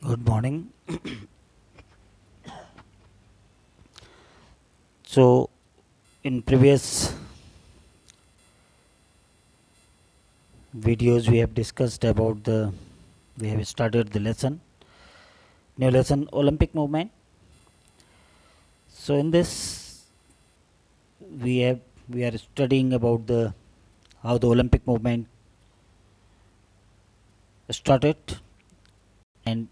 Good morning. So, in previous videos, we have discussed about we have started the new lesson, Olympic movement. So, in this, we have we are studying about the how the Olympic movement started and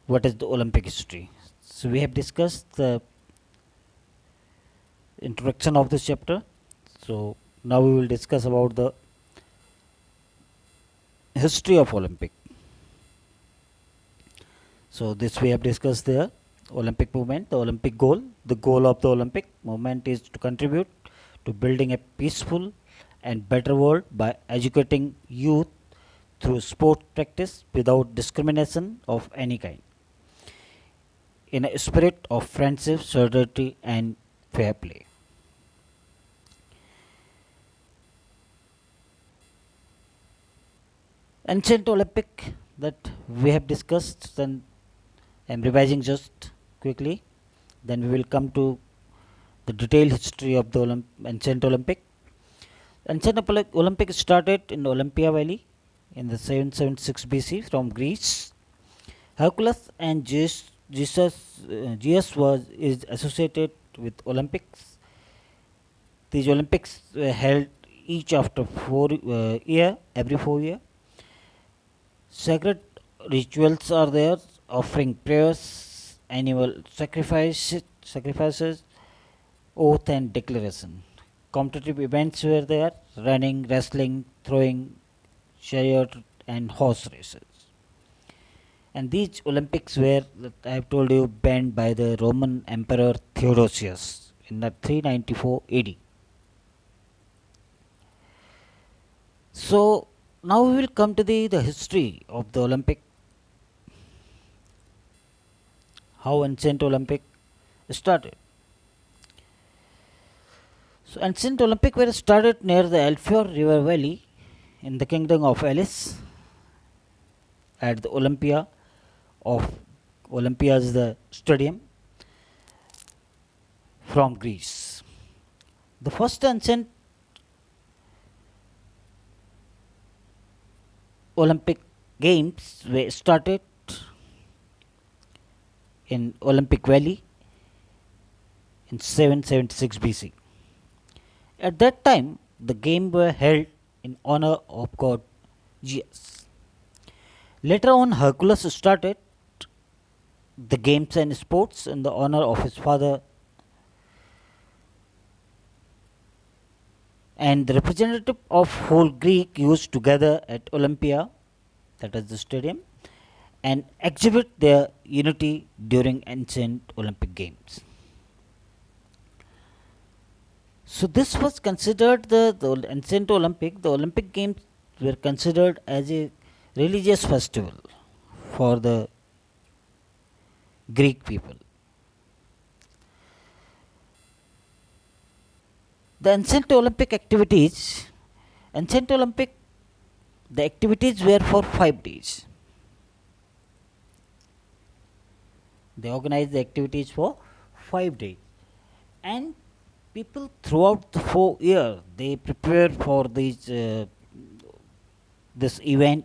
what is the Olympic history. So, we have discussed the introduction of this chapter. So, now we will discuss about the history of Olympic. So this we have discussed the Olympic movement, the Olympic goal. The goal of the Olympic movement is to contribute to building a peaceful and better world by educating youth through sport practice without discrimination of any kind, in a spirit of friendship, solidarity, and fair play. Ancient Olympic that we have discussed, and I'm revising just quickly. Then we will come to the detailed history of the ancient Olympic. Ancient Olympic started in Olympia Valley in the 776 BC from Greece. Hercules and Zeus was is associated with Olympics. These Olympics were held each after every 4 year. Sacred rituals are there, offering prayers, annual sacrifices, oath and declaration. Competitive events were there: running, wrestling, throwing, chariot, and horse races. And these Olympics were, that I have told you, banned by the Roman Emperor Theodosius in the 394 AD. So now we will come to the history of the Olympic, how ancient Olympic started. So ancient Olympic were started near the Alphior River Valley in the kingdom of Alice at the of Olympia is the stadium from Greece. The first ancient Olympic Games were started in Olympic Valley in 776 BC. At that time, the games were held in honor of god Zeus. Later on, Hercules started the games and sports in the honor of his father, and the representative of whole Greek used together at Olympia, that is the stadium, and exhibit their unity during ancient Olympic Games. So this was considered the ancient Olympic. The Olympic Games were considered as a religious festival for the Greek people. The ancient Olympic, the activities were for 5 days. They organized the activities for 5 days, and people throughout the 4 year they prepare for this event.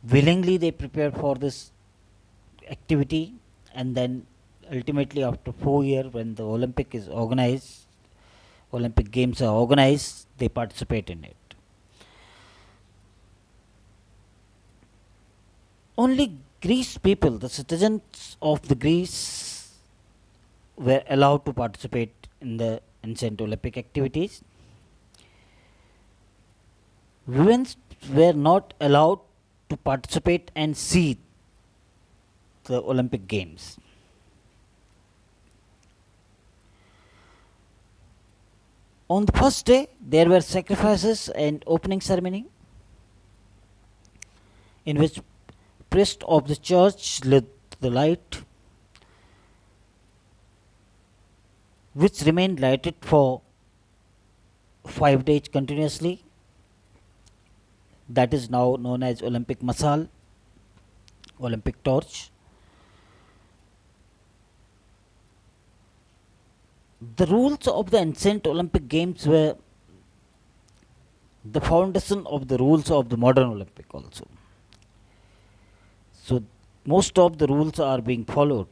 Willingly, they prepare for this activity, and then ultimately after 4 year, when the Olympic Games are organized, they participate in it. Only Greece people, the citizens of the Greece, were allowed to participate in the ancient Olympic activities. Women were not allowed to participate and see the Olympic Games. On the first day, there were sacrifices and opening ceremony, in which priest of the church lit the light, which remained lighted for 5 days continuously. that is now known as Olympic Masal, Olympic Torch. The rules of the ancient Olympic Games were the foundation of the rules of the modern Olympic also. So most of the rules are being followed.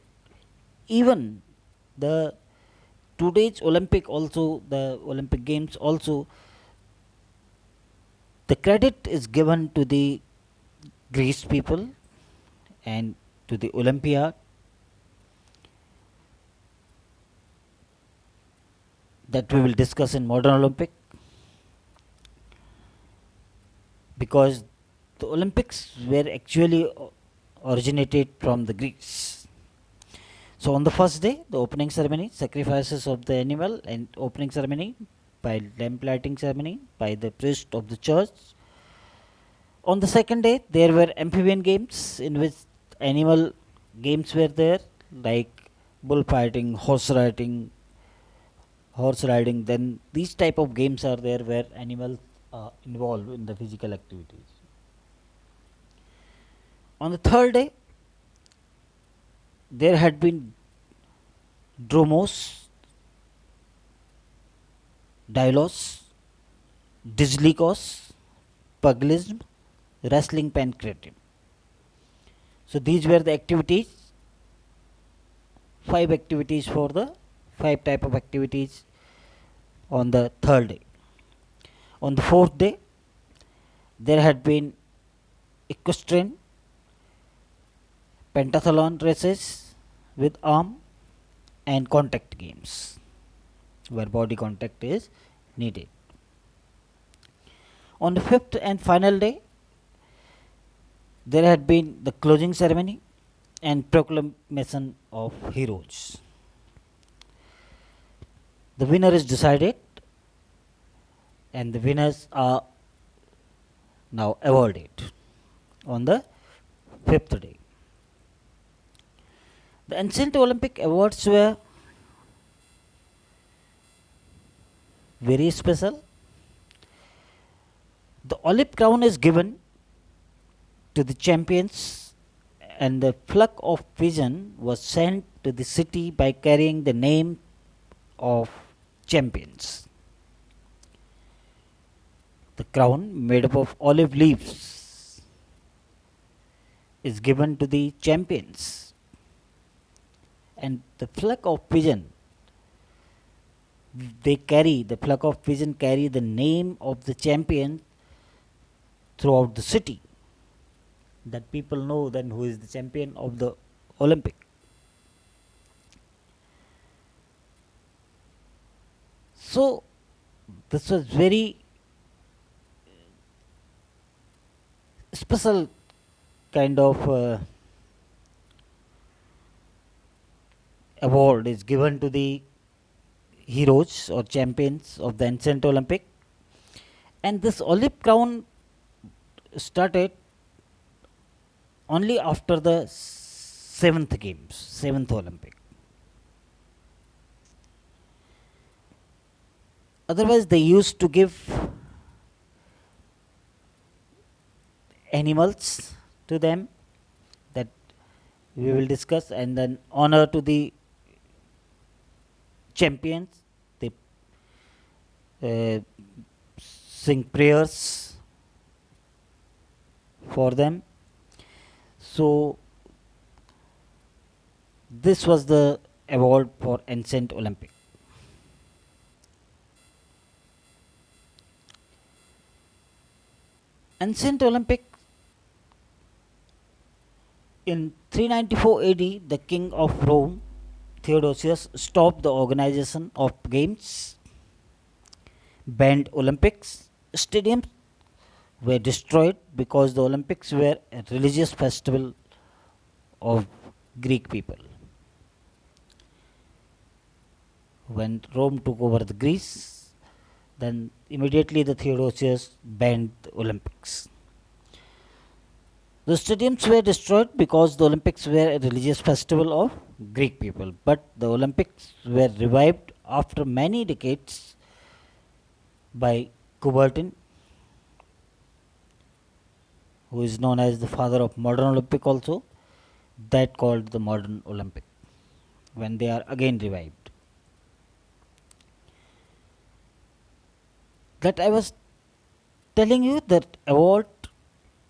Even the today's Olympic also, the Olympic Games also, the credit is given to the Greece people and to the Olympiad that we will discuss in modern Olympic, because the Olympics were actually originated from the Greeks. So on the first day, the opening ceremony, sacrifices of the animal and opening ceremony by lamp lighting ceremony by the priest of the church. On the second day, there were amphibian games in which animal games were there, like bullfighting, horse riding. Then these type of games are there where animals are involved in the physical activities. On the third day, there had been dromos, dialos, dislikos, pugilism, wrestling, pancreatum. So these were the activities, five type of activities on the third day. On the fourth day, there had been equestrian, pentathlon races with arm and contact games where body contact is needed. On the fifth and final day, there had been the closing ceremony and proclamation of heroes. The winner is decided and the winners are now awarded on the fifth day. The ancient Olympic awards were very special. The olive crown is given to the champions, and the flock of pigeon was sent to the city by carrying the name of champions. The crown, made up of olive leaves, is given to the champions, and the flock of pigeon, the flock of pigeon carry the name of the champion throughout the city, that people know then who is the champion of the Olympic. So this was very special kind of award is given to the heroes or champions of the ancient Olympic. And this olive crown started only after the seventh Olympic. Otherwise, they used to give animals to them, that we will discuss, and then honor to the champions. They sing prayers for them. So this was the award for ancient Olympic. Ancient Olympic, in 394 AD, the king of Rome, Theodosius, stopped the organization of games, banned Olympics. Stadiums were destroyed because the Olympics were a religious festival of Greek people. When Rome took over the Greece, then immediately the Theodosius banned the Olympics. The stadiums were destroyed because the Olympics were a religious festival of Greek people, but the Olympics were revived after many decades by Coubertin who is known as the father of modern Olympic also, that called the modern Olympic, when they are again revived. That I was telling you that award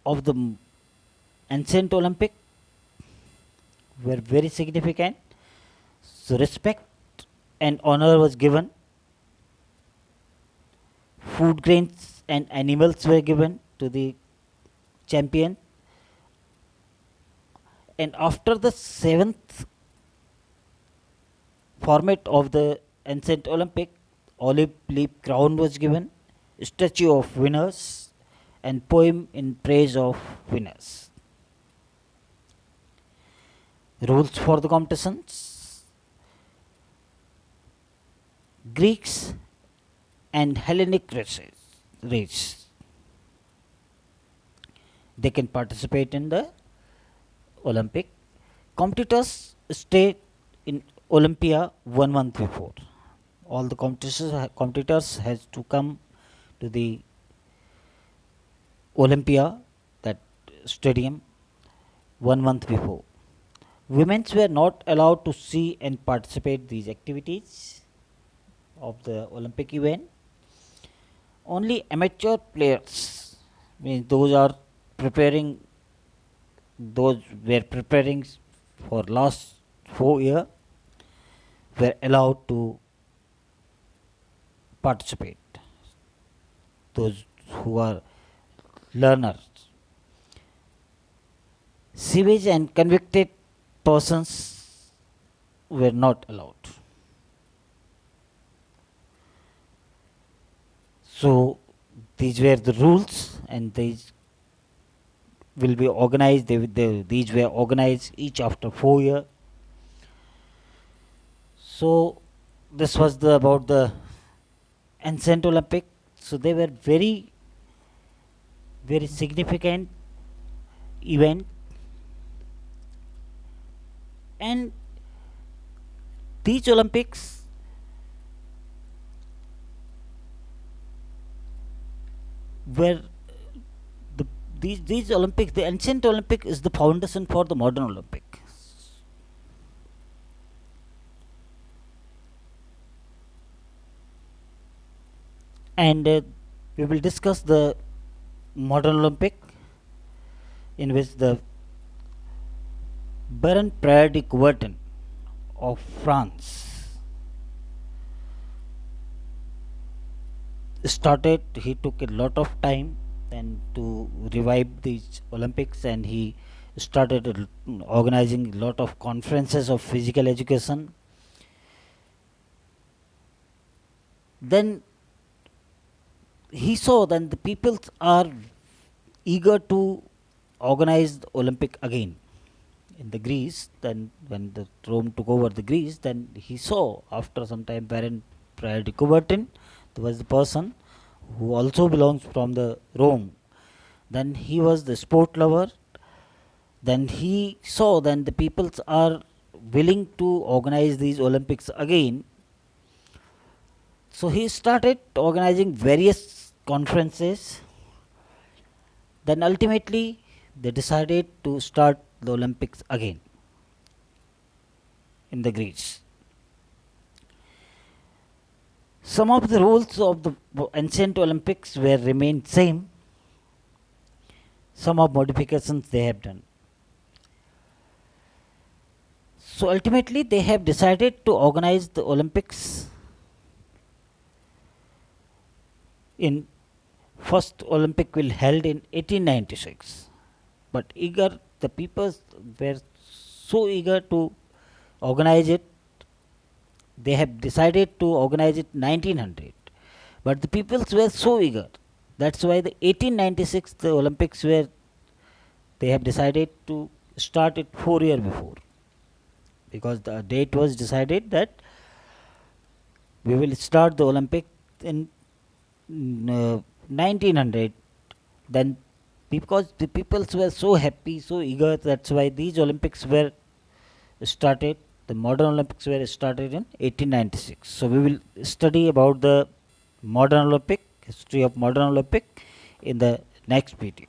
of the ancient Olympic were very significant. So respect and honor was given. Food grains and animals were given to the champion. And after the seventh format of the ancient Olympic, olive leaf crown was given, statue of winners, and poem in praise of winners. Rules for the competitions: Greeks and Hellenic race. They can participate in the Olympic. Competitors stay in Olympia 1 month before. All the competitors has to come to the Olympia, that stadium, 1 month before. Women were not allowed to see and participate these activities of the Olympic event. Only amateur players, means preparing those were preparing for last 4 years, were allowed to participate. Those who are learners. Sewage and convicted persons were not allowed. So these were the rules, and these will be organized. These were organized each after 4 years. So this was about the ancient Olympic. So they were very, very significant event, and these Olympics were these Olympics. The ancient Olympic is the foundation for the modern Olympic. And we will discuss the modern Olympic, in which the Baron Pierre de Coubertin of France started. He took a lot of time and to revive these Olympics, and he started organizing a lot of conferences of physical education. Then he saw that the people are eager to organize the Olympic again in the Greece. Then when the Rome took over the Greece, then he saw after some time Baron Pierre de Coubertin was the person who also belongs from the Rome. Then he was the sport lover. Then he saw that the peoples are willing to organize these Olympics again. So he started organizing various conferences. Then ultimately they decided to start the Olympics again in the Greece. Some of the rules of the ancient Olympics were remained same. Some of modifications they have done. So ultimately they have decided to organize the Olympics in first Olympic will held in 1896. But the people were so eager to organize it. They have decided to organize it 1900. But the people were so eager. That's why the 1896 the Olympics were, they have decided to start it 4 years before. Because the date was decided that we will start the Olympic in 1900. Then because the people were so happy, so eager, that's why these Olympics were started. The modern Olympics were started in 1896. So we will study about the modern Olympic, history of modern Olympic, in the next video.